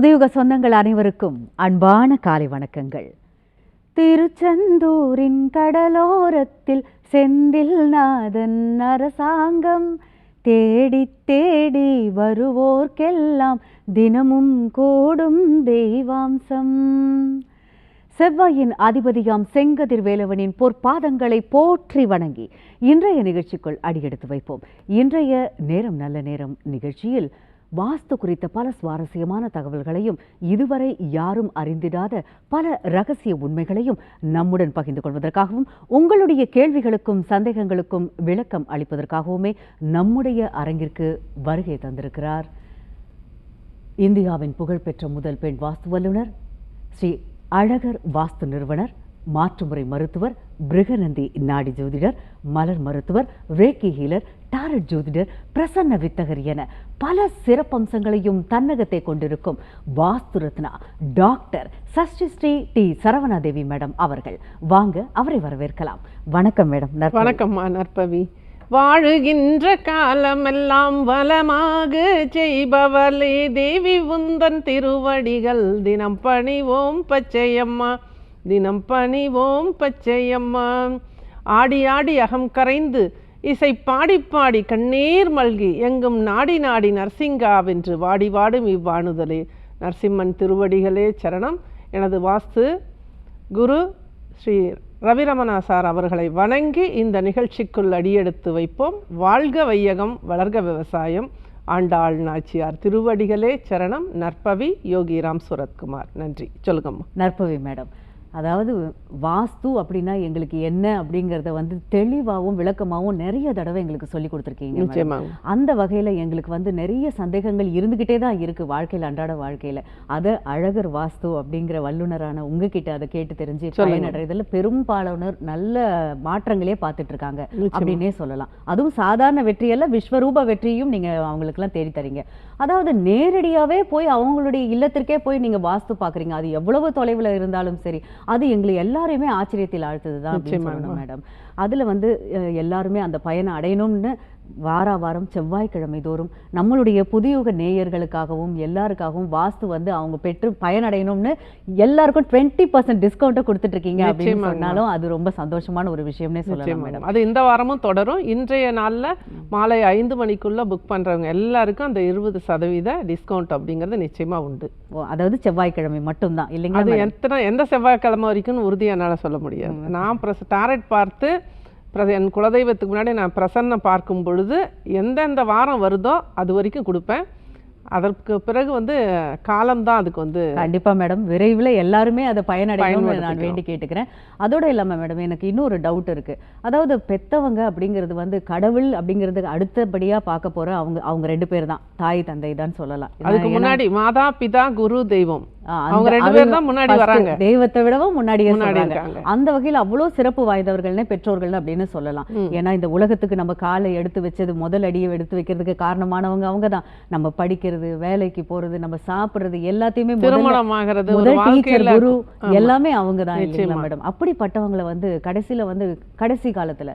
புதியுக சொந்தங்கள் அனைவருக்கும் அன்பான காலை வணக்கங்கள். திருச்செந்தூரின் கடலோரத்தில் செந்தில் நாதன் அரசாங்கம் தேடி தேடி வருவோர்க்கெல்லாம் தினமும் கூடும் தெய்வாம்சம். செவ்வாயின் அதிபதியாம் செங்கதிர் வேலவனின் பொற்பாதங்களை போற்றி வணங்கி இன்றைய நிகழ்ச்சிக்குள் அடியெடுத்து வைப்போம். இன்றைய நேரம் நல்ல நேரம் நிகழ்ச்சியில் வாஸ்து குறித்த பல சுவாரஸ்யமான தகவல்களையும் இதுவரை யாரும் அறிந்திடாத பல ரகசிய உண்மைகளையும் நம்முடன் பகிர்ந்து கொள்வதற்காகவும் உங்களுடைய கேள்விகளுக்கும் சந்தேகங்களுக்கும் விளக்கம் அளிப்பதற்காகவுமே நம்முடைய அரங்கிற்கு வருகை தந்திருக்கிறார் இந்தியாவின் புகழ்பெற்ற முதல் பெண் வாஸ்து வல்லுநர், ஸ்ரீ அழகர் வாஸ்து நிறுவனர், மாற்றுமுறை மருத்துவர், பிருகநந்தி நாடி ஜோதிடர், மலர் மருத்துவர், ரேக்கி ஹீலர், டாரட் ஜோதிடர், பிரசன்ன வித்தகர் என பல சிறப்பம்சங்களையும் தன்னகத்தை கொண்டிருக்கும் Vastu Ratna doctor Sashti Sri D Saravanadevi madam அவர்கள். வாங்க அவரை வரவேற்கலாம். வணக்கம் மேடம். வணக்கம்மா நற்பவி. வாழுகின்ற காலமெல்லாம் வளமாக செய்பவளே தேவி உந்தன் திருவடிகள் தினம் பணிவோம் பச்சையம்மா, தினம் பணிவோம் பச்சையம்மா. ஆடி ஆடி அகம் கரைந்து இசை பாடி பாடி கண்ணீர் மல்கி எங்கும் நாடி நாடி நரசிங்காவென்று வாடி வாடும் இவ்வாணுதலே நரசிம்மன் திருவடிகளே சரணம். எனது வாஸ்து குரு ஸ்ரீ ரவிரமணா சார் அவர்களை வணங்கி இந்த நிகழ்ச்சிக்குள் அடியெடுத்து வைப்போம். வாழ்க வையகம், வளர்க விவசாயம். ஆண்டாள் நாச்சியார் திருவடிகளே சரணம். நற்பவி யோகிராம் சுரத்குமார். நன்றி. சொல்லுங்கம்மா. நற்பவி மேடம், அதாவது வாஸ்து அப்படின்னா எங்களுக்கு என்ன அப்படிங்கிறத தெளிவாகவும் விளக்கமாகவும் நிறைய தடவை எங்களுக்கு சொல்லி கொடுத்துருக்கீங்க. அந்த வகையில் எங்களுக்கு நிறைய சந்தேகங்கள் இருந்துக்கிட்டே தான் இருக்குது வாழ்க்கையில், அன்றாட வாழ்க்கையில். அதை அழகர் வாஸ்து அப்படிங்கிற வல்லுநரான உங்ககிட்ட அதை கேட்டு தெரிஞ்சு பயனடைறதுல பெரும்பாலானோர் நல்ல மாற்றங்களே பார்த்துட்டு இருக்காங்க அப்படின்னே சொல்லலாம். அதுவும் சாதாரண வெற்றியல்ல, விஸ்வரூப வெற்றியும் நீங்கள் அவங்களுக்கெல்லாம் தேடி தரீங்க. அதாவது நேரடியாகவே போய் அவங்களுடைய இல்லத்திற்கே போய் நீங்கள் வாஸ்து பார்க்குறீங்க. அது எவ்வளவு தொலைவில் இருந்தாலும் சரி, அது எங்களை எல்லாரையுமே ஆச்சரியத்தில் ஆழ்த்துதுதான் அப்படின்னு சொல்லணும் மேடம். அதுல எல்லாருமே அந்த பயனை அடையணும்னு வாரம் செவ்வாய்க்கிழமை தோறும் நம்மளுடைய புதியுக நேயர்களுக்காகவும் எல்லாருக்காகவும் வாஸ்து அவங்க பெற்று பயனடையணும்னு எல்லாருக்கும் 20% டிஸ்கவுண்ட்டை கொடுத்துட்டு இருக்கீங்க அப்படின்னு சொன்னாலும் அது ரொம்ப சந்தோஷமான ஒரு விஷயம்னே சொல்லலாம் மேடம். அது இந்த வாரமும் தொடரும். இன்றைய நாள்ல மாலை 5 மணிக்குள்ள புக் பண்றவங்க எல்லாருக்கும் அந்த 20% டிஸ்கவுண்ட் அப்படிங்கிறது நிச்சயமா உண்டு. அதாவது செவ்வாய்க்கிழமை மட்டும்தான் இல்லைங்களா? அது எந்த செவ்வாய்க்கிழமை வரைக்கும் உறுதியா என்னால சொல்ல முடியாது. நான் டாரட் பார்த்து என் குலதெய்வத்துக்கு முன்னாடி நான் பிரசன்ன பார்க்கும் பொழுது எந்தெந்த வாரம் வருதோ அது வரைக்கும் கொடுப்பேன். அதற்கு பிறகு காலம்தான் அதுக்கு கண்டிப்பா மேடம், விரைவில் எல்லாருமே அதை பயனடையணும்னு நான் வேண்டி கேட்டுக்கிறேன். அதோட இல்லாம மேடம், எனக்கு இன்னொரு டவுட் இருக்கு. அதாவது பெத்தவங்க அப்படிங்கிறது கடவுள் அப்படிங்கிறது அடுத்தபடியா பார்க்க போற அவங்க 2 பேர் தான், தாய் தந்தை தான் சொல்லலாம். அதுக்கு முன்னாடி மாதா பிதா குரு தெய்வம், அவங்க 2 பேர் தான் முன்னாடி வராங்க. தெய்வத்தை விடவும் முன்னாடியே சொல்றாங்க. அந்த வகையில் அவ்வளவு சிறப்பு வாய்ந்தவர்கள்னே பெற்றோர்கள் அப்படின்னு சொல்லலாம். ஏன்னா இந்த உலகத்துக்கு நம்ம காலை எடுத்து வச்சது, முதல் அடியை எடுத்து வைக்கிறதுக்கு காரணமானவங்க அவங்க தான். நம்ம படிக்கிறது, வேலைக்கு போறது, நம்ம சாப்பிடுறது எல்லாத்தையுமே முதல் டீச்சர், குரு எல்லாமே அவங்க தான் இல்லைங்களா மேடம்? அப்படிப்பட்டவங்களை கடைசி காலத்துல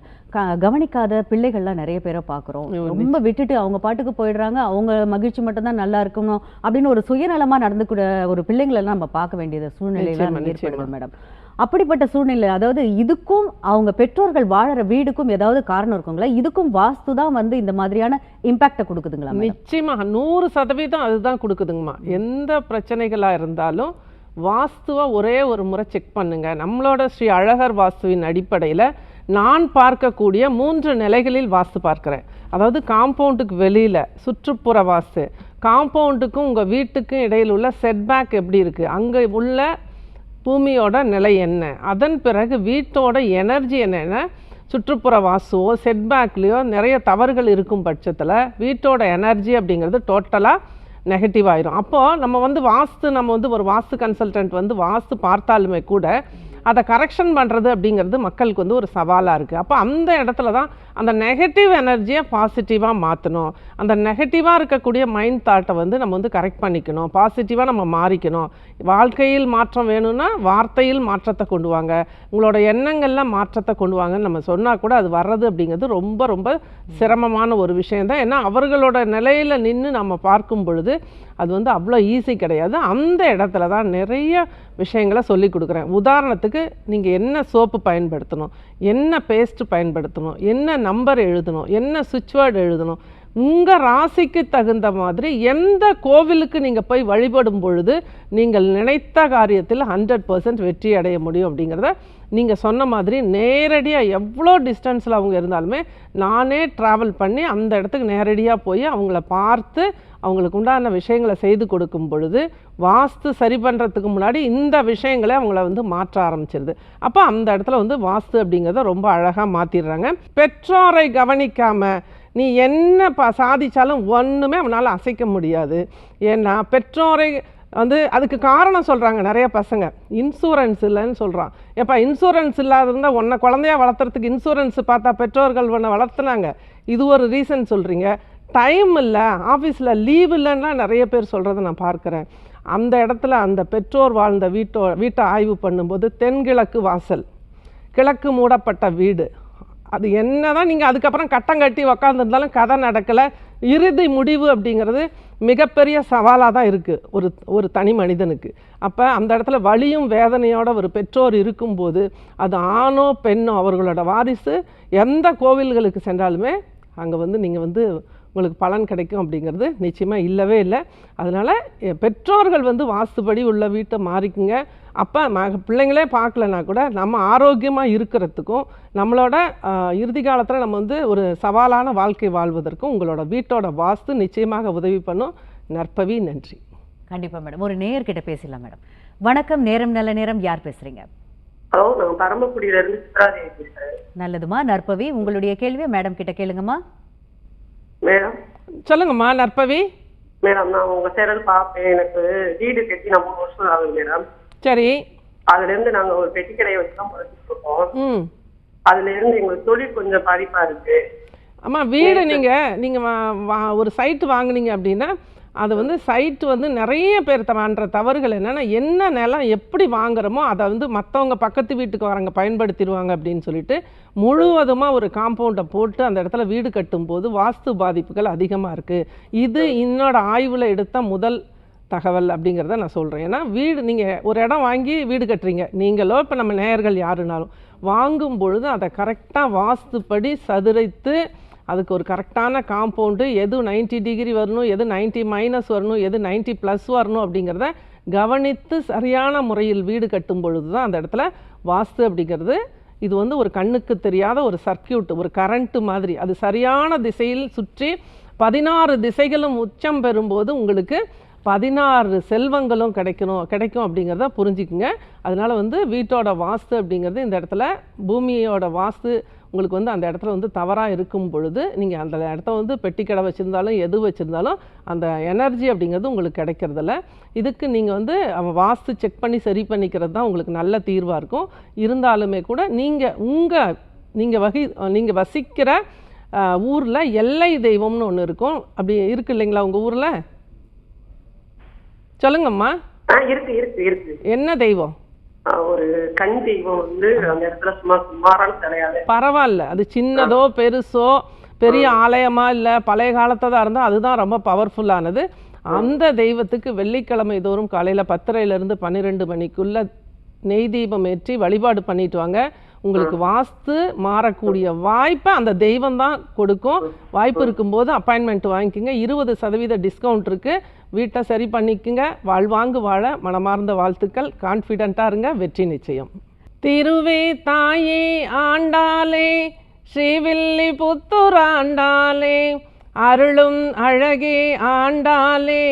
கவனிக்காத பிள்ளைகள்லாம் நிறைய பேரை பாக்குறோம். ரொம்ப விட்டுட்டு அவங்க பாட்டுக்கு போயிடுறாங்க. அவங்க மகிழ்ச்சி மட்டும் தான் நல்லா இருக்கணும் அப்படின்னு ஒரு சுயநலமா நடந்துக்கூட ஒரு பிள்ளைங்களெல்லாம் நம்ம பார்க்க வேண்டியது சூழ்நிலையெல்லாம் ஏற்படுது மேடம். அப்படிப்பட்ட சூழ்நிலை, அதாவது இதுக்கும் அவங்க பெற்றோர்கள் வாழற வீடுக்கும் ஏதாவது காரணம் இருக்குங்களா? இதுக்கும் வாஸ்து தான் இந்த மாதிரியான இம்பாக்டை கொடுக்குதுங்களா? நிச்சயமா 100% அதுதான் கொடுக்குதுங்கம்மா. எந்த பிரச்சனைகளா இருந்தாலும் வாஸ்துவை ஒரே ஒரு முறை செக் பண்ணுங்க. நம்மளோட ஸ்ரீ அழகர் வாஸ்துவின் அடிப்படையில் நான் பார்க்கக்கூடிய 3 நிலைகளில் வாஸ்து பார்க்கிறேன். அதாவது காம்பவுண்டுக்கு வெளியில் சுற்றுப்புற வாஸ்து, காம்பவுண்டுக்கும் உங்கள் வீட்டுக்கும் இடையில் உள்ள செட்பேக் எப்படி இருக்குது, அங்கே உள்ள பூமியோட நிலை என்ன, அதன் பிறகு வீட்டோட எனர்ஜி என்னென்ன, சுற்றுப்புற வாசுவோ செட்பேக்லேயோ நிறைய தவறுகள் இருக்கும் பட்சத்தில் வீட்டோட எனர்ஜி அப்படிங்கிறது டோட்டலாக நெகட்டிவ் ஆயிரும். அப்போது நம்ம வாஸ்து நம்ம ஒரு வாஸ்து கன்சல்டன்ட் வாஸ்து பார்த்தாலுமே கூட அதை கரெக்ஷன் பண்ணுறது அப்படிங்கிறது மக்களுக்கு வந்து ஒரு சவாலாக இருக்குது. அப்போ அந்த இடத்துல தான் அந்த நெகட்டிவ் எனர்ஜியை பாசிட்டிவாக மாற்றணும். அந்த நெகட்டிவாக இருக்கக்கூடிய மைண்ட் தாட்டை வந்து நம்ம வந்து கரெக்ட் பண்ணிக்கணும், பாசிட்டிவாக நம்ம மாறிக்கணும். வாழ்க்கையில் மாற்றம் வேணும்னா வார்த்தையில் மாற்றத்தை கொண்டு வாங்க, உங்களோட எண்ணங்களில் மாற்றத்தை கொண்டு வாங்கன்னு நம்ம சொன்னால் கூட அது வர்றது அப்படிங்கிறது ரொம்ப ரொம்ப சிரமமான ஒரு விஷயந்தான். ஏன்னா அவர்களோட நிலையில் நின்று நம்ம பார்க்கும் பொழுது அது வந்து அவ்வளோ ஈஸி கிடையாது. அந்த இடத்துல தான் நிறைய விஷயங்களை சொல்லி கொடுக்குறேன். உதாரணத்துக்கு நீங்கள் என்ன சோப்பு பயன்படுத்தணும், என்ன பேஸ்ட் பயன்படுத்தணும், என்ன நம்பர் எழுதணும், என்ன சுவிட்ச் வேர்டு எழுதணும், உங்கள் ராசிக்கு தகுந்த மாதிரி எந்த கோவிலுக்கு நீங்கள் போய் வழிபடும் பொழுது நீங்கள் நினைத்த காரியத்தில் 100% வெற்றி அடைய முடியும் அப்படிங்கிறத நீங்கள் சொன்ன மாதிரி நேரடியாக எவ்வளோ டிஸ்டன்ஸில் அவங்க இருந்தாலுமே நானே ட்ராவல் பண்ணி அந்த இடத்துக்கு நேரடியாக போய் அவங்கள பார்த்து அவங்களுக்கு உண்டான விஷயங்களை செய்து கொடுக்கும் பொழுது வாஸ்து சரி பண்ணுறதுக்கு முன்னாடி இந்த விஷயங்களை அவங்கள வந்து மாற்ற ஆரம்பிச்சிருது. அப்போ அந்த இடத்துல வந்து வாஸ்து அப்படிங்கிறத ரொம்ப அழகாக மாற்றிடுறாங்க. பெற்றோரை கவனிக்காமல் நீ என்ன சாதிச்சாலும் ஒன்றுமே அவனால் அசைக்க முடியாது. ஏன்னா பெற்றோரை வந்து அதுக்கு காரணம் சொல்கிறாங்க நிறைய பசங்க, இன்சூரன்ஸ் இல்லைன்னு சொல்கிறான். எப்போ இன்சூரன்ஸ் இல்லாத இருந்தால் உன்னை குழந்தையா வளர்த்துறதுக்கு இன்சூரன்ஸ் பார்த்தா பெற்றோர்கள் உன்னை வளர்த்துனாங்க, இது ஒரு ரீசன் சொல்கிறீங்க. டைம் இல்லை, ஆஃபீஸில் லீவ் இல்லைன்னா நிறைய பேர் சொல்கிறத நான் பார்க்குறேன். அந்த இடத்துல அந்த பெற்றோர் வாழ்ந்த வீட்டை ஆய்வு பண்ணும்போது தென்கிழக்கு வாசல், கிழக்கு மூடப்பட்ட வீடு, அது என்ன தான் நீங்கள் அதுக்கப்புறம் கட்டம் கட்டி உக்காந்துருந்தாலும் கதை நடக்கலை. இறுதி முடிவு அப்படிங்கிறது மிகப்பெரிய சவாலாக தான் இருக்குது ஒரு தனி மனிதனுக்கு. அப்போ அந்த இடத்துல வலியும் வேதனையோட ஒரு பெற்றோர் இருக்கும்போது அது ஆணோ பெண்ணோ அவர்களோட வாரிசு எந்த கோவில்களுக்கு சென்றாலுமே அங்கே வந்து நீங்கள் வந்து உங்களுக்கு பலன் கிடைக்கும் அப்படிங்கிறது நிச்சயமாக இல்லவே இல்லை. அதனால் பெற்றோர்கள் வந்து வாஸ்துபடி உள்ள வீட்டை மாறிக்குங்க. அப்போ பிள்ளைங்களே பார்க்கலன்னா கூட நம்ம ஆரோக்கியமாக இருக்கிறதுக்கும் நம்மளோட இறுதி காலத்தில் நம்ம வந்து ஒரு சவாலான வாழ்க்கை வாழ்வதற்கும் உங்களோட வீட்டோட வாஸ்து நிச்சயமாக உதவி பண்ணும். நற்பவி, நன்றி. கண்டிப்பாக மேடம். ஒரு நேயர்கிட்ட பேசலாம் மேடம். வணக்கம், நேரம் நல்ல நேரம், யார் பேசுகிறீங்க? ஹலோ, நான் பரமக்குடியிலேருந்து சித்ராதேவி பேசுகிறேன். நல்லதுமா நற்பவி, உங்களுடைய கேள்வியை மேடம் கிட்ட கேளுங்கம்மா. மேடம் சொல்லுங்கம்மா நற்பவி. மேடம், நான் உங்கள் சேனல் பார்ப்பேன். எனக்கு வீடு கட்டி நான் 3 வருஷம் ஆகுது மேடம். சரி. அதுலேருந்து நாங்கள் ஒரு பெட்டி கடையை வச்சு தான் படிச்சுட்டு இருக்கோம். அதுலேருந்து எங்களுக்கு தொழில் கொஞ்சம் பாதிப்பாக இருக்குது. அம்மா, வீடு நீங்கள் ஒரு சைட்டு வாங்கினீங்க அப்படின்னா அது வந்து சைட்டு வந்து நிறைய பேர் பண்ணுற தவறுகள் என்னென்னா, என்ன நிலம் எப்படி வாங்குறோமோ அதை வந்து மற்றவங்க பக்கத்து வீட்டுக்கு வரவங்க பயன்படுத்திடுவாங்க அப்படின்னு சொல்லிட்டு முழுவதுமாக ஒரு காம்பவுண்டை போட்டு அந்த இடத்துல வீடு கட்டும்போது வாஸ்து பாதிப்புகள் அதிகமாக இருக்குது. இது என்னோட ஆய்வில் எடுத்த முதல் தகவல் அப்படிங்கிறத நான் சொல்கிறேன். ஏன்னா வீடு நீங்கள் ஒரு இடம் வாங்கி வீடு கட்டுறீங்க, நீங்களோ இப்போ நம்ம நேயர்கள் யாருனாலும் வாங்கும் பொழுது அதை கரெக்டாக வாஸ்துப்படி சதுரைத்து அதுக்கு ஒரு கரெக்டான காம்பவுண்டு, எது 90 டிகிரி வரணும், எது 90 மைனஸ் வரணும், எது 90 ப்ளஸ் வரணும் அப்படிங்கிறத கவனித்து சரியான முறையில் வீடு கட்டும் பொழுது தான் அந்த இடத்துல வாஸ்து அப்படிங்கிறது இது வந்து ஒரு கண்ணுக்கு தெரியாத ஒரு சர்க்கியூட், ஒரு கரண்ட்டு மாதிரி அது சரியான திசையில் சுற்றி 16 திசைகளும் உச்சம் பெறும்போது உங்களுக்கு 16 செல்வங்களும் கிடைக்கும் அப்படிங்கிறத புரிஞ்சுக்குங்க. அதனால் வந்து வீட்டோட வாஸ்து அப்படிங்கிறது இந்த இடத்துல பூமியோட வாஸ்து உங்களுக்கு வந்து அந்த இடத்துல வந்து தவறாக இருக்கும் பொழுது நீங்கள் அந்த இடத்த வந்து பெட்டி கடை வச்சுருந்தாலும் எது வச்சுருந்தாலும் அந்த எனர்ஜி அப்படிங்கிறது உங்களுக்கு கிடைக்கிறதில்ல. இதுக்கு நீங்கள் வந்து வாஸ்து செக் பண்ணி சரி பண்ணிக்கிறது தான் உங்களுக்கு நல்ல தீர்வாக இருக்கும். இருந்தாலுமே கூட நீங்கள் வசிக்கிற ஊரில் எல்லை தெய்வம்னு ஒன்று இருக்கும், அப்படி இருக்கு இல்லைங்களா உங்கள் ஊரில்? சொல்லுங்கம்மா. இருக்கு இருக்கு இருக்கு. என்ன தெய்வம்? ஒரு கண் தெய்வம் வந்து அந்த இடத்துல சுமாரான தலையால. பரவாயில்ல, அது சின்னதோ பெருசோ பெரிய ஆலயமா இல்லை பழைய காலத்தை தான் இருந்தால் அதுதான் ரொம்ப பவர்ஃபுல்லானது. அந்த தெய்வத்துக்கு வெள்ளிக்கிழமை தோறும் காலையில் 10:30 to 12 மணிக்குள்ள நெய் தீபம் ஏற்றி வழிபாடு பண்ணிட்டு வாங்க. உங்களுக்கு வாஸ்து மாறக்கூடிய வாய்ப்பை அந்த தெய்வம் தான் கொடுக்கும். வாய்ப்பு இருக்கும்போது அப்பாயின்மெண்ட் வாங்கிக்கோங்க. 20% டிஸ்கவுண்ட் இருக்குது. வீட்டை சரி பண்ணிக்கோங்க. வாழ்வாங்கு வாழ மனமார்ந்த வாழ்த்துக்கள். கான்ஃபிடென்ட்டாக இருங்க, வெற்றி நிச்சயம். திருவே தாயே ஆண்டாலே, ஸ்ரீவில்லி புத்தூர் ஆண்டாலே, அருளும் அழகே ஆண்டாலே,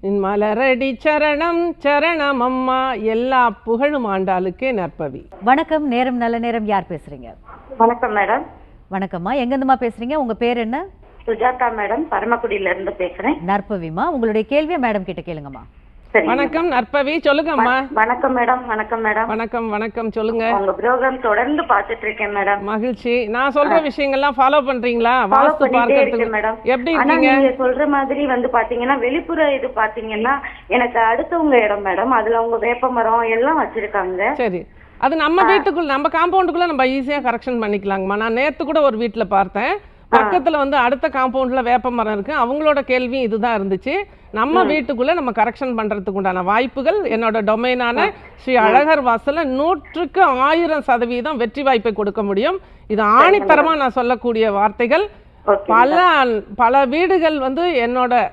நின் மலரடி சரணம் சரணம் அம்மா. எல்லா புகழும் ஆண்டாளுக்கே. நற்பவி. வணக்கம், நேரம் நல்ல நேரம், யார் பேசுறீங்க? வணக்கம் மேடம். வணக்கம்மா, எங்கேருந்துமா பேசுறீங்க? உங்க பேர் என்ன? சுஜாதா மேடம், பரமக்குடியில இருந்து பேசுறேன். நற்பவிமா, உங்களுடைய கேள்வியை மேடம் கிட்ட கேளுங்கம்மா. வணக்கம் நற்பவி, சொல்லுங்கம்மா. வணக்கம் மேடம். வணக்கம் மேடம். வணக்கம் வணக்கம், சொல்லுங்க. உங்க ப்ரோகிராம் தொடர்ந்து பார்த்துட்டு இருக்கேன் மேடம். மகிழ்ச்சி. நான் சொல்ற விஷயங்கள்லாம் ஃபாலோ பண்றீங்களா? வாஸ்து பார்க்கிறதுக்கு மேடம் எப்படி ஆனா இருக்கீங்க? நீங்க சொல்ற மாதிரி வந்து பாத்தீங்கன்னா வெளிப்புற இது பாத்தீங்கன்னா எனக்கு அடுத்தவங்க இடம் மேடம், அதுல அவங்க வேப்பமரம் எல்லாம் வச்சிருக்காங்க. சரி, அது நம்ம வீட்டுக்குள்ள, நம்ம காம்பவுண்டுக்குள்ள நம்ம ஈஸியா கரெக்ஷன் பண்ணிக்கலாங்கம்மா. நான் நேத்து கூட ஒரு வீட்டுல பார்த்தேன், பக்கத்துல வந்து அடுத்த காம்பவுண்ட்ல வேப்ப மரம் இருக்கு. அவங்களோட கேள்வி இதுதான் இருந்துச்சு. நம்ம வீட்டுக்குள்ள நம்ம கரெக்ஷன் பண்றதுக்கு உண்டான வாய்ப்புகள் என்னோட டொமைனான ஸ்ரீ அழகர் வாசல்ல 100க்கு 1000% வெற்றி வாய்ப்பை கொடுக்க முடியும். இது ஆணித்தரமா நான் சொல்லக்கூடிய வார்த்தைகள். பல வீடுகள் வந்து என்னோட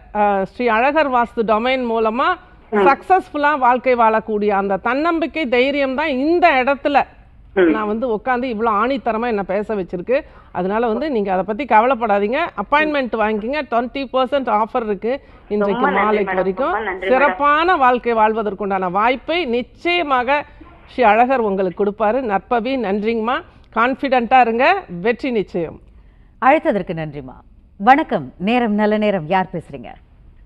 ஸ்ரீ அழகர் வாஸ்து டொமைன் மூலமா சக்சஸ்ஃபுல்லா வாழ்க்கை வாழக்கூடிய அந்த தன்னம்பிக்கை தைரியம் தான் இந்த இடத்துல நான் வந்து உட்காந்து இவ்வளோ ஆணித்தரமா என்ன பேச வச்சிருக்கு. அதனால வந்து நீங்க அதை பத்தி கவலைப்படாதீங்க. அப்பாயின்மெண்ட் வாங்கிக்கிங்க. 20% ஆஃபர் இருக்கு இன்றைக்கு மாலைக்கு வரைக்கும். சிறப்பான வாழ்க்கை வாழ்வதற்குண்டான வாய்ப்பை நிச்சயமாக ஸ்ரீ அழகர் உங்களுக்கு கொடுப்பாரு. நற்பவி, நன்றிங்கம்மா. கான்ஃபிடென்ட்டா இருங்க, வெற்றி நிச்சயம். அழைத்ததற்கு நன்றிம்மா. வணக்கம், நேரம் நல்ல நேரம். யார் பேசுறீங்க?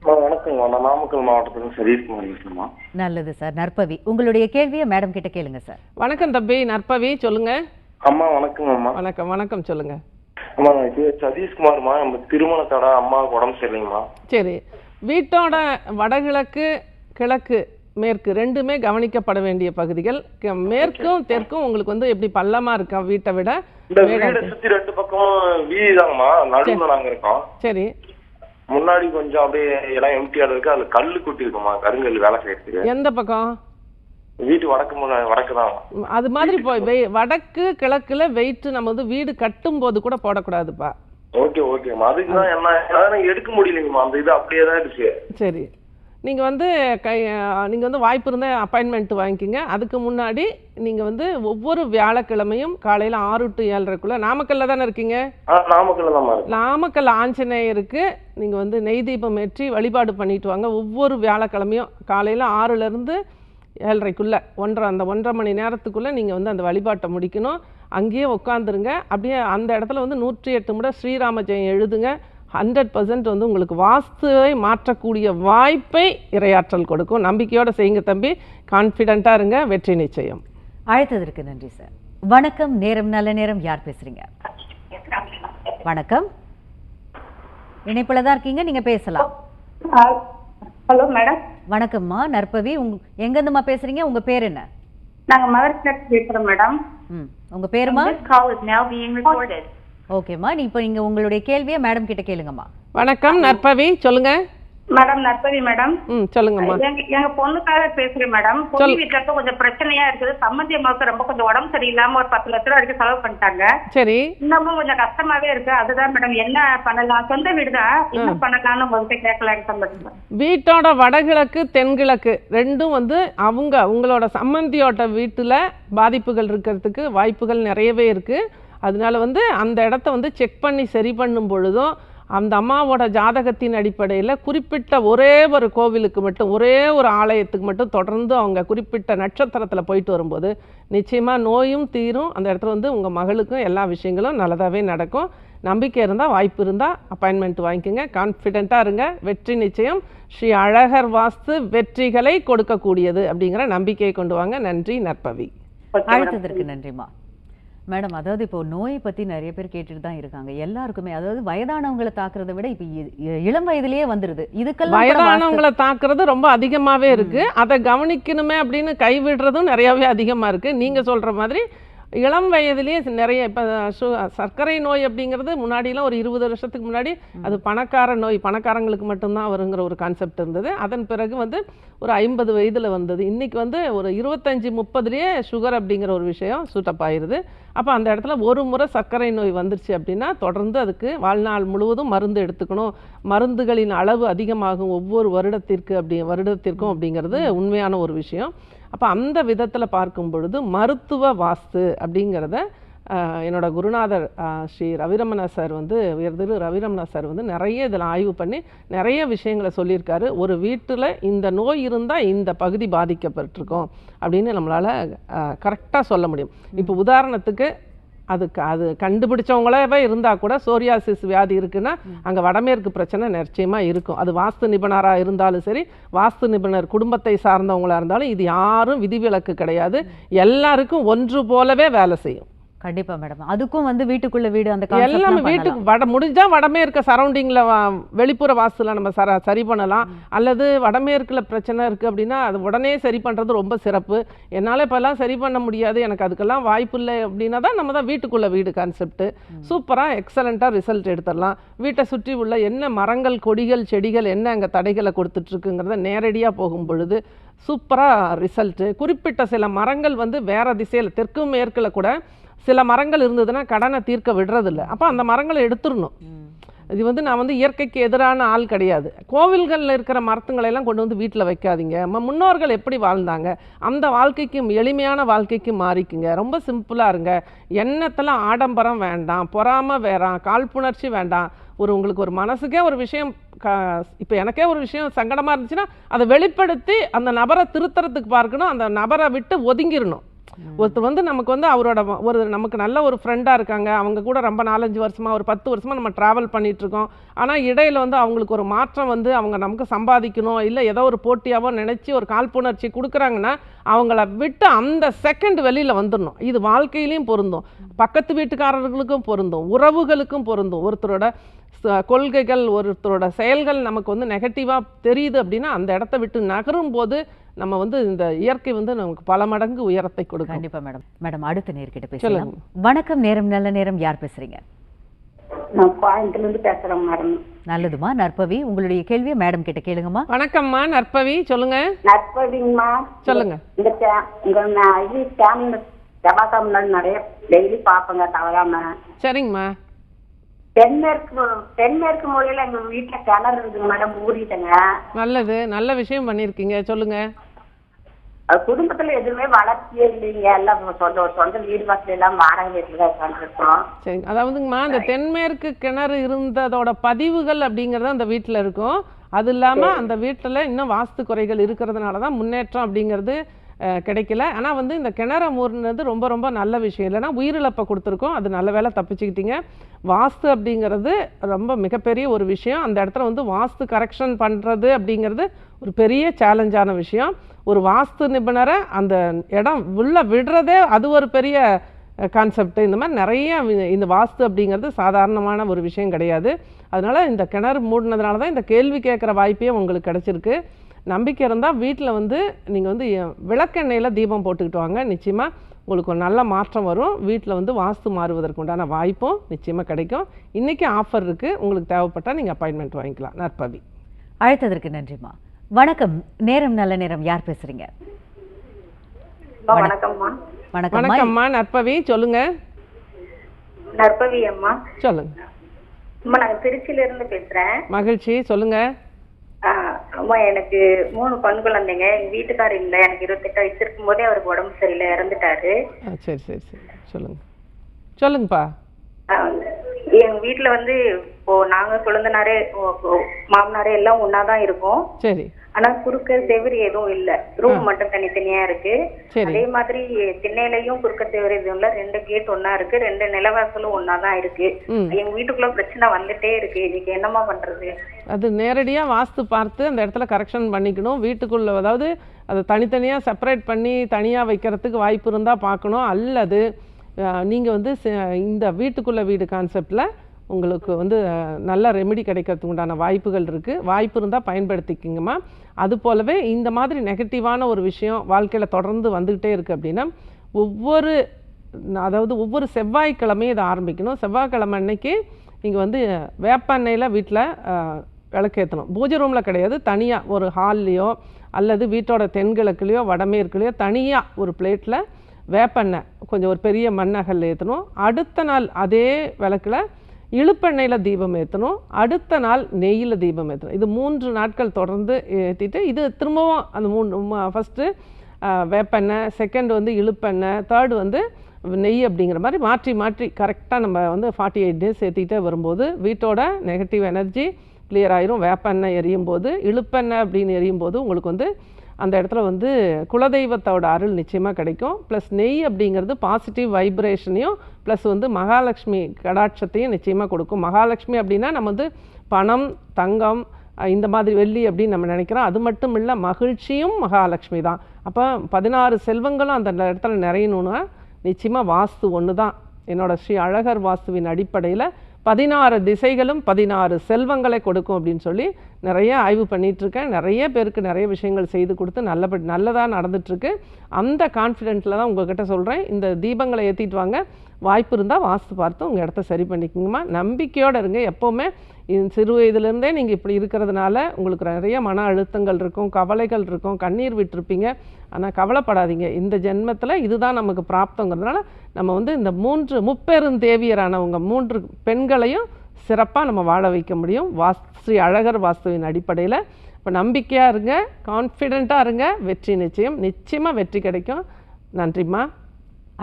வணக்கம்மா, நான் நாமக்கல் மாவட்டத்துக்கு சதீஷ்குமார் பேசுறேம்மா. நல்லது சார். நற்பவி, உங்களுடைய கேள்வியை மேடம் கிட்ட கேளுங்க சார். வணக்கம் தம்பி. நற்பவி, சொல்லுங்க. அம்மா வணக்கம். அம்மா வணக்கம் வணக்கம், சொல்லுங்க. அம்மா சதீஷ்குமார்மா, நம்ம திருமணத்தோட அம்மாவுக்கு உடம்பு சரியில்லைங்கம்மா. சரி, வீட்டோட வடகிழக்கு, கிழக்கு, மேற்கு ரெண்டுமே கவனிக்கப்பட வேண்டிய பகுதிகள். மேற்கும் தெற்கும் உங்களுக்கு வந்து எப்படி பள்ளமா இருக்கா வீட்டை விட? இந்த வீடை சுத்தி 2 பக்கமும் வீதாங்கம்மா, நடுவுல நாங்க இருக்கோம். சரி, முன்னாடி கொஞ்சம் அப்படியே இடம் எம்டியா இருக்கு, அதுல கல்லு குட்டி இருக்குமா, கருங்கல் வேலை செய்யறதுக்கு. எந்த பக்கம்? வீட்டு வடக்கு தான். அது மாதிரி வடக்கு கிழக்குல வெயிட் நம்ம வந்து வீடு கட்டும் போது கூட போடக்கூடாதுப்பா. ஓகேம்மா, அதுக்குதான் என்ன எடுக்க முடியலைங்கம்மா, அந்த இது அப்படியே தான் இருக்கு. சரி, நீங்கள் வந்து வாய்ப்பு இருந்தால் அப்பாயின்மெண்ட் வாங்கிக்கிங்க. அதுக்கு முன்னாடி நீங்கள் வந்து ஒவ்வொரு வியாழக்கிழமையும் காலையில் 6 to 7:30 நாமக்கல்ல தானே இருக்கீங்க? நாமக்கல் ஆஞ்சநேயருக்கு நீங்கள் வந்து நெய் தீபம் ஏற்றி வழிபாடு பண்ணிட்டு வாங்க. ஒவ்வொரு வியாழக்கிழமையும் காலையில் 6 to 7:30 அந்த 1.5 மணி நேரத்துக்குள்ளே நீங்கள் வந்து அந்த வழிபாட்டை முடிக்கணும். அங்கேயே உட்காந்துருங்க. அப்படியே அந்த இடத்துல வந்து 108 முறை ஸ்ரீராம ஜெயம் எழுதுங்க. 100% வந்து உங்களுக்கு வாஸ்துவை மாற்றக்கூடிய வாய்ப்பை இறையாற்றல் கொடுக்கும். நம்பிக்கையோட செய்யுங்க தம்பி. கான்ஃபிடென்ட்டாக இருங்க, வெற்றி நிச்சயம். அழைத்ததற்கு நன்றி சார். வணக்கம், நேரம் நல்ல நேரம். யார் பேசுறீங்க? வணக்கம், இணைப்புல தான் இருக்கீங்க, நீங்க பேசலாம். Hello madam. வணக்கம்மா. நற்பவி, எங்கிருந்துமா பேசுறீங்க? உங்க பேர் என்ன? நாங்க மதுரை பேசுறோம் மேடம். உங்க பேருமா? ஓகேம்மா, இப்போ நீங்க உங்களுடைய கேள்வியை மேடம் கிட்ட கேளுங்கம்மா. வணக்கம் நற்பவி, சொல்லுங்க. மேடம் நற்பவி மேடம். சொல்லுங்கம்மா. எங்க பொண்ணுக்காக பேசுறேன் மேடம். பொண்ணு வீட்டுல இருக்க கொஞ்சம் பிரச்சனையா இருக்குது. சம்மந்தி அம்மாவுக்கு ரொம்ப கொஞ்சம் உடம்பு சரியில்லாம ஒரு 10 லட்சம் ரூபாய் வரைக்கும் செலவு பண்ணிட்டாங்க. சரி, இன்னமும் கொஞ்சம் கஷ்டமாவே இருக்கு. அதுதான் மேடம் என்ன பண்ணலாம், சொந்த வீடுதான், என்ன பண்ணலாம்னு உங்கள்கிட்ட கேட்கலாம். வீட்டோட வடகிழக்கு தென்கிழக்கு ரெண்டும் வந்து உங்களோட சம்மந்தியோட வீட்டுல பாதிப்புகள் இருக்கிறதுக்கு வாய்ப்புகள் நிறையவே இருக்கு. அதனால வந்து அந்த இடத்த வந்து செக் பண்ணி சரி பண்ணும் பொழுதும் அந்த அம்மாவோட ஜாதகத்தின் அடிப்படையில் குறிப்பிட்ட ஒரே ஒரு கோவிலுக்கு மட்டும், ஒரே ஒரு ஆலயத்துக்கு மட்டும் தொடர்ந்து அவங்க குறிப்பிட்ட நட்சத்திரத்தில் போயிட்டு வரும்போது நிச்சயமாக நோயும் தீரும். அந்த இடத்துல வந்து உங்கள் மகளுக்கும் எல்லா விஷயங்களும் நல்லதாகவே நடக்கும். நம்பிக்கை இருந்தால், வாய்ப்பு இருந்தால் அப்பாயின்மெண்ட் வாங்கிக்கோங்க. கான்ஃபிடென்ட்டாக இருங்க, வெற்றி நிச்சயம். ஸ்ரீ அழகர் வாஸ்து வெற்றிகளை கொடுக்கக்கூடியது அப்படிங்கிற நம்பிக்கையை கொண்டு வாங்க. நன்றி நற்பவி. அழைத்ததற்கு நன்றிம்மா. மேடம், அதாவது இப்போ நோயை பற்றி நிறைய பேர் கேட்டுட்டு தான் இருக்காங்க. எல்லாருக்குமே, அதாவது வயதானவங்களை தாக்குறதை விட இப்போ இளம் வயதிலேயே வந்துடுது. இதுக்கெல்லாம் வயதானவங்களை தாக்குறது ரொம்ப அதிகமாகவே இருக்கு. அதை கவனிக்கணுமே அப்படின்னு கைவிடுறதும் நிறையாவே அதிகமாக இருக்கு. நீங்கள் சொல்கிற மாதிரி இளம் வயதிலேயே நிறைய இப்போ சர்க்கரை நோய் அப்படிங்கிறது முன்னாடிலாம் ஒரு 20 வருஷத்துக்கு முன்னாடி அது பணக்கார நோய், பணக்காரங்களுக்கு மட்டும்தான் வருங்கிற ஒரு கான்செப்ட் இருந்தது. அதன் பிறகு வந்து ஒரு 50 வயதில் வந்தது. இன்றைக்கி வந்து ஒரு 25-30லேயே சுகர் அப்படிங்கிற ஒரு விஷயம் சூட்டப் ஆயிடுது. அப்போ அந்த இடத்துல ஒரு முறை சர்க்கரை நோய் வந்துருச்சு அப்படின்னா தொடர்ந்து அதுக்கு வாழ்நாள் முழுவதும் மருந்து எடுத்துக்கணும். மருந்துகளின் அளவு அதிகமாகும் ஒவ்வொரு வருடத்திற்கும் அப்படிங்கிறது உண்மையான ஒரு விஷயம். அப்போ அந்த விதத்தில் பார்க்கும் பொழுது மருத்துவ வாஸ்து அப்படிங்கிறத என்னோட குருநாதர் ஸ்ரீ ரவிரமணா சார் வந்து உயர்திரு ரவிரமணா சார் வந்து நிறைய இதில் ஆய்வு பண்ணி நிறைய விஷயங்களை சொல்லியிருக்காரு. ஒரு வீட்டில் இந்த நோய் இருந்தால் இந்த பகுதி பாதிக்கப்பட்டிருக்கோம் அப்படின்னு நம்மளால் கரெக்டாக சொல்ல முடியும். இப்போ உதாரணத்துக்கு அது கண்டுபிடிச்சவங்களே இருந்தால் கூட சோரியாசிஸ் வியாதி இருக்குன்னா அங்கே வடமேற்கு பிரச்சனை நிச்சயமாக இருக்கும். அது வாஸ்து நிபுணராக இருந்தாலும் சரி, வாஸ்து நிபுணர் குடும்பத்தை சார்ந்தவங்களாக இருந்தாலும் இது யாரும் விதிவிலக்கு கிடையாது. எல்லாருக்கும் ஒன்று போலவே வேலை செய்யும். கண்டிப்பா மேடம். அதுக்கும் வந்து வீட்டுக்குள்ள வீடு அந்த எல்லாமே வீட்டுக்கு முடிஞ்சா வடமேற்க சரௌண்டிங்ல வெளிப்புற வாஸ்துல நம்ம சரி பண்ணலாம். அல்லது வடமேற்குல பிரச்சனை இருக்கு அப்படின்னா அது உடனே சரி பண்றது ரொம்ப சிறப்பு. என்னால இப்பெல்லாம் சரி பண்ண முடியாது, எனக்கு அதுக்கெல்லாம் வாய்ப்பு இல்லை அப்படின்னா தான் நம்ம தான் வீட்டுக்குள்ள வீடு கான்செப்ட் சூப்பரா எக்ஸலண்டா ரிசல்ட் எடுத்துடலாம். வீட்டை சுற்றி உள்ள என்ன மரங்கள் கொடிகள் செடிகள் என்ன அங்கே தடைகளை கொடுத்துட்டு இருக்குங்கிறத நேரடியா போகும் பொழுது சூப்பரா ரிசல்ட். குறிப்பிட்ட சில மரங்கள் வந்து வேற திசையில் தெற்கு மேற்குல கூட சில மரங்கள் இருந்ததுன்னா கடனை தீர்க்க விடுறதில்ல. அப்போ அந்த மரங்களை எடுத்துடணும். இது வந்து நான் வந்து இயற்கைக்கு எதிரான ஆள் கிடையாது. கோவில்களில் இருக்கிற மரத்துங்களெல்லாம் கொண்டு வந்து வீட்டில் வைக்காதீங்க. முன்னோர்கள் எப்படி வாழ்ந்தாங்க அந்த வாழ்க்கைக்கும் எளிமையான வாழ்க்கைக்கு மாறிக்குங்க. ரொம்ப சிம்பிளாக இருங்க. எண்ணத்தில் ஆடம்பரம் வேண்டாம், பொறாமை வேண்டாம், காழ்ப்புணர்ச்சி வேண்டாம். உங்களுக்கு ஒரு மனசுக்கே ஒரு விஷயம் இப்போ எனக்கே ஒரு விஷயம் சங்கடமாக இருந்துச்சுன்னா அதை வெளிப்படுத்தி அந்த நபரை திருத்தறதுக்கு பார்க்கணும். அந்த நபரை விட்டு ஒதுங்கிடணும். ஒருத்தர் வந்து நமக்கு வந்து அவரோட நமக்கு நல்ல ஒரு ஃப்ரெண்டாக இருக்காங்க, அவங்க கூட ரொம்ப 4-5 வருஷமாக ஒரு 10 வருஷமாக நம்ம ட்ராவல் பண்ணிகிட்ருக்கோம். ஆனால் இடையில் வந்து அவங்களுக்கு ஒரு மாற்றம் வந்து அவங்க நமக்கு சம்பாதிக்கணும் இல்லை ஏதோ ஒரு போட்டியாவோ நினச்சி ஒரு காழ்ப்புணர்ச்சி கொடுக்குறாங்கன்னா அவங்கள விட்டு அந்த செகண்ட் வெளியில் வந்துடணும். இது வாழ்க்கையிலையும் பொருந்தும், பக்கத்து வீட்டுக்காரர்களுக்கும் பொருந்தும், உறவுகளுக்கும் பொருந்தும். ஒருத்தரோட கொள்கைகள் ஒருத்தரோட செயல்கள் நமக்கு வந்து நெகட்டிவாக தெரியுது அப்படின்னா அந்த இடத்த விட்டு நகரும் போது நம்ம வந்து இந்த இயற்கை வந்து நமக்கு பல மடங்கு உயரத்தை கொடுக்கும். கண்டிப்பா மேடம். மேடம் அடுத்த நேர்கிட்ட பேசலாம். வணக்கம். நேரம் நல்ல நேரம். யார் பேசுறீங்க? நான் கோயம்புத்தூர்ல இருந்து பேசுறேன் மேடம். நல்லதுமா. நற்பவி, உங்களுடைய கேள்வியை மேடம் கிட்ட கேளுங்கம்மா. வணக்கம்மா நற்பவி, சொல்லுங்க. நற்பவிங்கம்மா, சொல்லுங்க. இந்த செவ்வாய்க்கிழமை நிறைய டெய்லி பாப்பங்க தவறாம. சரிங்கம்மா. தென்மேற்கு மூலையில எங்க வீட்டுல கிணறு இருக்குங்க மேடம், ஊறிட்டங்க. நல்லது, நல்ல விஷயம் பண்ணிருக்கீங்க, சொல்லுங்க. குடும்பத்துல எதுவுமே வளர்ச்சியே இல்லைங்க. எல்லாம் சொந்த வீடு வாசல் எல்லாம் வாடகை வீட்டுல தான் இருக்கோம். சரி, அதாவதுங்கம்மா இந்த தென்மேற்கு கிணறு இருந்ததோட பதிவுகள் அப்படிங்கறது அந்த வீட்டுல இருக்கும். அது இல்லாம அந்த வீட்டுல இன்னும் வாஸ்து குறைகள் இருக்கிறதுனாலதான் முன்னேற்றம் அப்படிங்கிறது கிடைக்கல. ஆனால் வந்து இந்த கிணற மூடுனது ரொம்ப ரொம்ப நல்ல விஷயம். இல்லைன்னா உயிரிழப்பை கொடுத்துருக்கோம். அது நல்ல வேலை தப்பிச்சுக்கிட்டீங்க. வாஸ்து அப்படிங்கிறது ரொம்ப மிகப்பெரிய ஒரு விஷயம். அந்த இடத்துல வந்து வாஸ்து கரெக்ஷன் பண்ணுறது அப்படிங்கிறது ஒரு பெரிய சேலஞ்சான விஷயம். ஒரு வாஸ்து நிபுணரை அந்த இடம் உள்ள விடுறதே அது ஒரு பெரிய கான்செப்ட். இந்த மாதிரி நிறைய இந்த வாஸ்து அப்படிங்கிறது சாதாரணமான ஒரு விஷயம் கிடையாது. அதனால் இந்த கிணறு மூடினதுனால தான் இந்த கேள்வி கேட்குற வாய்ப்பே உங்களுக்கு கிடச்சிருக்கு. நம்பிக்கை இருந்தால் வீட்டில் வந்து நீங்கள் வந்து விளக்கெண்ணெயில் தீபம் போட்டுக்கிட்டு வாங்க. நிச்சயமாக உங்களுக்கு ஒரு நல்ல மாற்றம் வரும். வீட்டில் வந்து வாஸ்து மாறுவதற்கு உண்டான வாய்ப்பும் நிச்சயமாக கிடைக்கும். இன்றைக்கி ஆஃபர் இருக்குது, உங்களுக்கு தேவைப்பட்டால் நீங்கள் அப்பாயின்மெண்ட் வாங்கிக்கலாம். நற்பவி, அழைத்ததற்கு நன்றிம்மா. வணக்கம். நேரம் நல்ல நேரம். யார் பேசுறீங்க? வணக்கம்மா. வணக்கம்மா நற்பவி, சொல்லுங்க. நற்பவி அம்மா, சொல்லுங்க. அம்மா நான் திருச்சியில இருந்து பேசுறேன். மகிழ்ச்சி, சொல்லுங்க. அம்மா எனக்கு 3 பெண் குழந்தைங்க. எங்க வீட்டுக்காரர் இல்லை, எனக்கு 28 வயசு இருக்கும் போதே அவருக்கு உடம்பு சரியில்லை, இறந்துட்டாரு. சரி சரி சரி, சொல்லுங்க சொல்லுங்கப்பா. எங்க வீட்டுல வந்து இப்போ நாங்க குழந்தனாரே மாமனாரே எல்லாம் ஒன்னாதான் இருக்கோம். சரி. ஆனா குறுக்க செவரு எதுவும் இல்ல, ரூம் மட்டும் தனித்தனியா இருக்கு. அதே மாதிரி திண்ணையிலையும் குறுக்க செவரு எதுவும் இல்ல, 2 கேட் ஒன்னா இருக்கு, 2 நிலவாசலும் ஒன்னாதான் இருக்கு. எங்க வீட்டுக்குள்ள பிரச்சனை வந்துட்டே இருக்கு. இதுக்கு என்னமா பண்றது? அது நேரடியா வாஸ்து பார்த்து அந்த இடத்துல கரெக்ஷன் பண்ணிக்கணும். வீட்டுக்குள்ள அதாவது அதை தனித்தனியா செப்பரேட் பண்ணி தனியா வைக்கிறதுக்கு வாய்ப்பு இருந்தா பார்க்கணும். அல்லது நீங்க வந்து இந்த வீட்டுக்குள்ள வீடு கான்செப்ட்ல உங்களுக்கு வந்து நல்ல ரெமெடி கிடைக்கிறதுக்கு உண்டான வாய்ப்புகள் இருக்குது. வாய்ப்பு இருந்தால் பயன்படுத்திக்கிங்கம்மா. அது போலவே இந்த மாதிரி நெகட்டிவான ஒரு விஷயம் வாழ்க்கையில் தொடர்ந்து வந்துக்கிட்டே இருக்குது அப்படின்னா ஒவ்வொரு செவ்வாய்க்கிழமையும் இதை ஆரம்பிக்கணும். செவ்வாய்க்கிழமை அன்னைக்கு நீங்கள் வந்து வேப்பெண்ணெயில் வீட்டில் விளக்கேற்றணும். பூஜை ரூமில் கிடையாது, தனியாக ஒரு ஹால்லையோ அல்லது வீட்டோட தென்கிழக்குலையோ வடமேற்குலையோ தனியாக ஒரு பிளேட்டில் வேப்பெண்ணெய் கொஞ்சம் ஒரு பெரிய மண்ணகல் ஏற்றணும். அடுத்த நாள் அதே விளக்கில் இழுப்பெண்ணெயில் தீபம் ஏற்றணும். அடுத்த நாள் நெய்யில் தீபம் ஏற்றணும். இது 3 நாட்கள் தொடர்ந்து ஏற்றிட்டு இது திரும்பவும் அந்த ஃபஸ்ட்டு வேப்பெண்ணெய், செகண்ட் வந்து இழுப்பெண்ணெய், தேர்டு வந்து நெய் அப்படிங்கிற மாதிரி மாற்றி மாற்றி கரெக்டாக நம்ம வந்து 48 டேஸ் ஏற்றிக்கிட்டே வரும்போது வீட்டோட நெகட்டிவ் எனர்ஜி கிளியர் ஆயிரும். வேப்பெண்ணெய் எரியும் போது, இழுப்பெண்ணெய் அப்படின்னு எரியும் போது உங்களுக்கு வந்து அந்த இடத்துல வந்து குலதெய்வத்தோட அருள் நிச்சயமாக கிடைக்கும். ப்ளஸ் நெய் அப்படிங்கிறது பாசிட்டிவ் வைப்ரேஷனையும் ப்ளஸ் வந்து மகாலட்சுமி கடாட்சத்தையும் நிச்சயமாக கொடுக்கும். மகாலட்சுமி அப்படின்னா நம்ம வந்து பணம், தங்கம், இந்த மாதிரி வெள்ளி அப்படின்னு நம்ம நினைக்கிறோம். அது மட்டும் இல்லை, மகிழ்ச்சியும் மகாலட்சுமி தான். அப்போ 16 செல்வங்களும் அந்த இடத்துல நிறையணுன்னா நிச்சயமாக வாஸ்து ஒன்று தான். என்னோடய ஸ்ரீ அழகர் வாஸ்துவின் அடிப்படையில் 16 திசைகளும் 16 செல்வங்களை கொடுக்கும் அப்படின்னு சொல்லி நிறைய ஆய்வு பண்ணிகிட்ருக்கேன். நிறைய பேருக்கு நிறைய விஷயங்கள் செய்து கொடுத்து நல்லதாக நடந்துகிட்ருக்கு. அந்த கான்ஃபிடென்ட்டில் தான் உங்கள்கிட்ட சொல்கிறேன். இந்த தீபங்களை ஏற்றிட்டு வாங்க, வாய்ப்பு இருந்தால் வாஸ்து பார்த்து உங்கள் இடத்த சரி பண்ணிக்கோங்கம்மா. நம்பிக்கையோடு இருங்க. எப்போவுமே சிறு வயதுலேருந்தே நீங்கள் இப்படி இருக்கிறதுனால உங்களுக்கு நிறைய மன அழுத்தங்கள் இருக்கும், கவலைகள் இருக்கும், கண்ணீர் விட்டுருப்பீங்க. ஆனால் கவலைப்படாதீங்க, இந்த ஜென்மத்தில் இதுதான் நமக்கு பிராப்தங்கிறதுனால நம்ம வந்து இந்த 3 முப்பெருந்தேவியரானவங்க 3 பெண்களையும் சிறப்பாக நம்ம வாழ வைக்க முடியும் ஸ்ரீ அழகர் வாஸ்துவின் அடிப்படையில். இப்போ நம்பிக்கையாக இருங்க, கான்ஃபிடெண்ட்டாக இருங்க, வெற்றி நிச்சயமாக வெற்றி கிடைக்கும். நன்றிம்மா.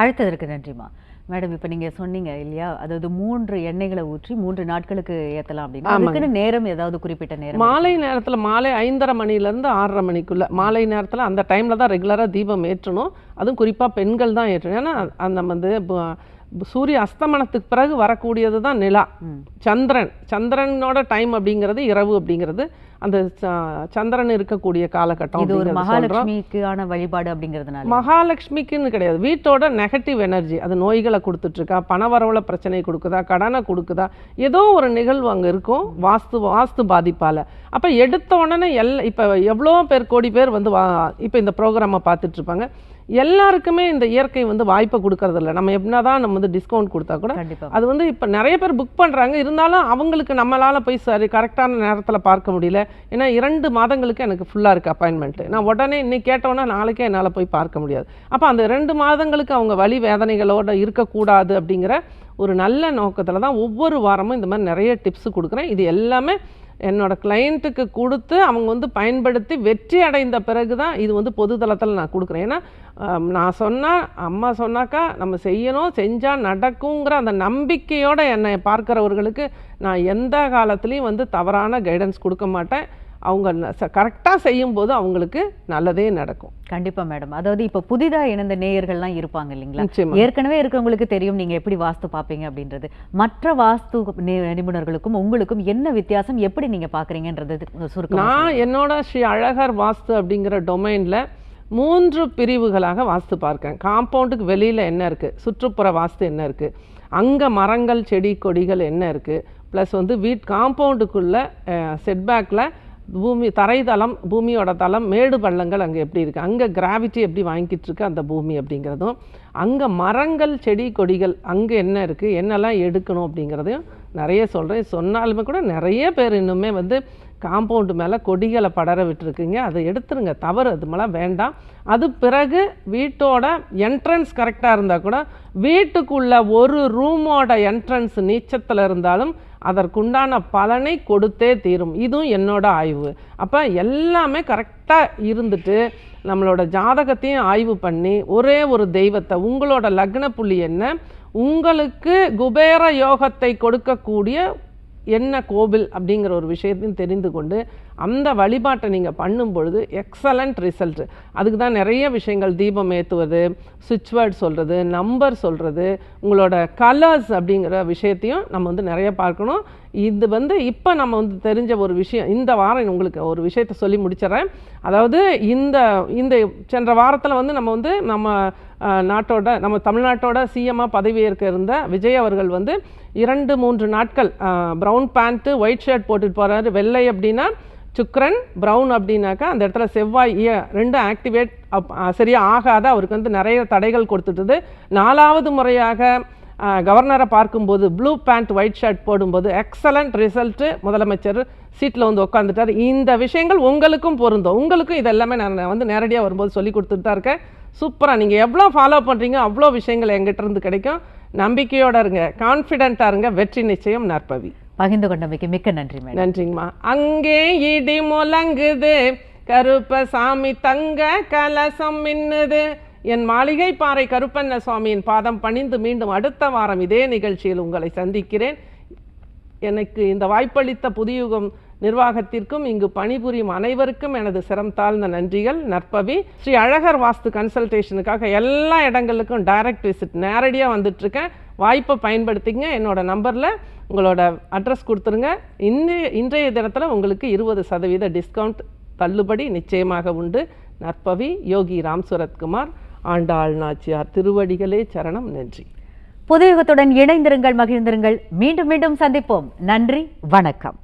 அழைத்ததற்கு நன்றிம்மா. மேடம், இப்போ நீங்கள் சொன்னீங்க இல்லையா, அதாவது 3 எண்ணெய்களை ஊற்றி 3 நாட்களுக்கு ஏற்றலாம் அப்படின்னு. அதுக்குன்னு நேரம் ஏதாவது குறிப்பிட்ட நேரம்? மாலை நேரத்தில் மாலை 5:30 மணிலேருந்து 6:30 மணிக்குள்ளே மாலை நேரத்தில் அந்த டைமில் தான் ரெகுலராக தீபம் ஏற்றணும். அதுவும் குறிப்பாக பெண்கள் தான் ஏற்றணும். ஏன்னா நம்ம வந்து சூரிய அஸ்தமனத்துக்கு பிறகு வரக்கூடியது தான் நிலா, சந்திரனோட டைம் அப்படிங்கிறது இரவு அப்படிங்கிறது அந்த சந்திரன் இருக்கக்கூடிய காலகட்டம். இது ஒரு மகாலட்சுமிக்கான வழிபாடு அப்படிங்கிறதுனால. மகாலட்சுமிக்குன்னு கிடையாது, வீட்டோட நெகட்டிவ் எனர்ஜி அது நோய்களை கொடுத்துட்ருக்கா, பணவரவுல பிரச்சனை கொடுக்குதா, கடனை கொடுக்குதா, ஏதோ ஒரு நிகழ்வு அங்கே இருக்கும் வாஸ்து பாதிப்பால். அப்போ எடுத்த உடனே இப்போ எவ்வளோ பேர் கோடி பேர் வந்து இப்போ இந்த ப்ரோக்ராமை பார்த்துட்ருப்பாங்க. எல்லாருக்குமே இந்த இயற்கை வந்து வாய்ப்பை கொடுக்கறதில்ல. நம்ம எப்படின்னா நம்ம வந்து டிஸ்கவுண்ட் கொடுத்தா கூட அது வந்து இப்போ நிறைய பேர் புக் பண்ணுறாங்க. இருந்தாலும் அவங்களுக்கு நம்மளால் போய் சரி கரெக்டான நேரத்தில் பார்க்க முடியல. ஏன்னா 2 மாதங்களுக்கு எனக்கு ஃபுல்லாக இருக்குது அப்பாயின்மெண்ட்டு. நான் உடனே இன்னைக்கு கேட்டோன்னா நாளைக்கே என்னால் போய் பார்க்க முடியாது. அப்போ அந்த 2 மாதங்களுக்கு அவங்க வலி வேதனைகளோடு இருக்கக்கூடாது அப்படிங்கிற ஒரு நல்ல நோக்கத்தில் தான் ஒவ்வொரு வாரமும் இந்த மாதிரி நிறைய டிப்ஸ் கொடுக்குறேன். இது எல்லாமே என்னோட கிளையண்ட்டுக்கு கொடுத்து அவங்க வந்து பயன்படுத்தி வெற்றி அடைந்த பிறகு தான் இது வந்து பொதுதளத்தில் நான் கொடுக்குறேன். ஏன்னா நான் சொன்னால் அம்மா சொன்னாக்கா நம்ம செய்யணும், செஞ்சால் நடக்குங்கிற அந்த நம்பிக்கையோடு என்னை பார்க்குறவர்களுக்கு நான் எந்த காலத்துலேயும் வந்து தவறான கைடன்ஸ் கொடுக்க மாட்டேன். அவங்க கரெக்டாக செய்யும்போது அவங்களுக்கு நல்லதே நடக்கும். கண்டிப்பாக மேடம். அதாவது இப்போ புதிதாக இணைந்த நேயர்கள்லாம் இருப்பாங்க இல்லைங்களா, ஏற்கனவே இருக்கிறவங்களுக்கு தெரியும் நீங்கள் எப்படி வாஸ்து பார்ப்பீங்க அப்படின்றது. மற்ற வாஸ்து நிபுணர்களுக்கும் உங்களுக்கும் என்ன வித்தியாசம், எப்படி நீங்கள் பார்க்குறீங்கன்றது சுருக்கம். நான் என்னோட ஸ்ரீ அழகர் வாஸ்து அப்படிங்கிற டொமைனில் 3 பிரிவுகளாக வாஸ்து பார்க்கேன். காம்பவுண்டுக்கு வெளியில் என்ன இருக்குது, சுற்றுப்புற வாஸ்து என்ன இருக்குது, அங்கே மரங்கள் செடி கொடிகள் என்ன இருக்குது, ப்ளஸ் வந்து காம்பவுண்டுக்குள்ளே செட்பேக்கில் தரைதளம், பூமியோட தளம், மேடு பள்ளங்கள் அங்கே எப்படி இருக்குது, அங்கே கிராவிட்டி எப்படி வாங்கிட்டு இருக்கு அந்த பூமி அப்படிங்கிறதும், அங்கே மரங்கள் செடி கொடிகள் அங்கே என்ன இருக்குது, என்னெல்லாம் எடுக்கணும் அப்படிங்கிறதையும் நிறைய சொல்கிறேன். சொன்னாலுமே கூட நிறைய பேர் இன்னுமே வந்து காம்பவுண்டு மேலே கொடிகளை படர விட்டுருக்குங்க. அதை எடுத்துருங்க, தவறு, அது மேலாம் வேண்டாம். அது பிறகு வீட்டோட என்ட்ரன்ஸ் கரெக்டாக இருந்தால் கூட வீட்டுக்குள்ள ஒரு ரூமோட என்ட்ரன்ஸ் நீச்சத்தில் இருந்தாலும் அதற்குண்டான பலனை கொடுத்தே தீரும். இதுவும் என்னோட ஆய்வு. அப்போ எல்லாமே கரெக்டாக இருந்துட்டு நம்மளோட ஜாதகத்தையும் ஆய்வு பண்ணி ஒரே ஒரு தெய்வத்தை, உங்களோட லக்ன புள்ளி என்ன, உங்களுக்கு குபேர யோகத்தை கொடுக்கக்கூடிய என்ன கோவில் அப்படிங்கிற ஒரு விஷயத்தையும் தெரிந்து கொண்டு அந்த வழிபாட்டை நீங்கள் பண்ணும் பொழுது எக்ஸலண்ட் ரிசல்ட். அதுக்கு தான் நிறைய விஷயங்கள், தீபம் ஏற்றுவது, சுவிட்ச் வேர்ட் சொல்கிறது, நம்பர் சொல்கிறது, உங்களோட கலர்ஸ் அப்படிங்கிற விஷயத்தையும் நம்ம வந்து நிறைய பார்க்கணும். இது வந்து இப்போ நம்ம வந்து தெரிஞ்ச ஒரு விஷயம். இந்த வாரம் உங்களுக்கு ஒரு விஷயத்தை சொல்லி முடிச்சிடறேன். அதாவது இந்த சென்ற வாரத்தில் வந்து நம்ம தமிழ்நாட்டோட சிஎம்மாக பதவியேற்க இருந்த விஜய் அவர்கள் வந்து 2-3 நாட்கள் ப்ரௌன் பேண்ட்டு ஒயிட் ஷர்ட் போட்டுட்டு போகிறாரு. வெள்ளை அப்படின்னா சுக்ரன், ப்ரௌன் அப்படின்னாக்கா அந்த இடத்துல செவ்வாய் 2 ஆக்டிவேட் சரியாக ஆகாத அவருக்கு வந்து நிறைய தடைகள் கொடுத்துட்டுது. 4வது முறையாக கவர்னரை பார்க்கும்போது ப்ளூ பேண்ட் ஒயிட் ஷர்ட் போடும்போது எக்ஸலண்ட் ரிசல்ட்டு, முதலமைச்சர் சீட்டில் வந்து உட்காந்துட்டார். இந்த விஷயங்கள் உங்களுக்கும் பொருந்தும். உங்களுக்கும் இதெல்லாமே நான் வந்து நேரடியாக வரும்போது சொல்லி கொடுத்துட்டு தான் இருக்கேன். சூப்பராக நீங்கள் எவ்வளோ ஃபாலோ பண்ணுறீங்க அவ்வளோ விஷயங்கள் எங்கிட்ட இருந்து கிடைக்கும். நம்பிக்கையோடு இருங்க, கான்ஃபிடென்ட்டாக இருங்க, வெற்றி நிச்சயம் நற்பவி. பகிர்ந்து கொண்டமைக்கு மிக்க நன்றி மேடம். நன்றிங்கம்மா. அங்கே இடி முழங்குது, கருப்பசாமி தங்க கலசம் மின்னுது, என் மாளிகை பாறை கருப்பண்ண சுவாமியின் பாதம் பணிந்து மீண்டும் அடுத்த வாரம் இதே நிகழ்ச்சியில் உங்களை சந்திக்கிறேன். எனக்கு இந்த வாய்ப்பளித்த புதியுகம் நிர்வாகத்திற்கும் இங்கு பணிபுரியும் அனைவருக்கும் எனது சிரம் தாழ்ந்த நன்றிகள். நற்பவி. ஸ்ரீ அழகர் வாஸ்து கன்சல்டேஷனுக்காக எல்லா இடங்களுக்கும் டைரக்ட் விசிட் நேரடியாக வந்துட்டுருக்கேன். வாய்ப்பை பயன்படுத்திங்க. என்னோட நம்பரில் உங்களோட அட்ரஸ் கொடுத்துருங்க. இன்றைய தினத்தில் உங்களுக்கு 20% டிஸ்கவுண்ட் தள்ளுபடி நிச்சயமாக உண்டு. நற்பவி. யோகி ராம் சுரத்குமார். ஆண்டாள் நாச்சியார் திருவடிகளே சரணம். நன்றி. புதுயுகத்துடன் இணைந்திருங்கள், மகிழ்ந்திருங்கள். மீண்டும் மீண்டும் சந்திப்போம். நன்றி, வணக்கம்.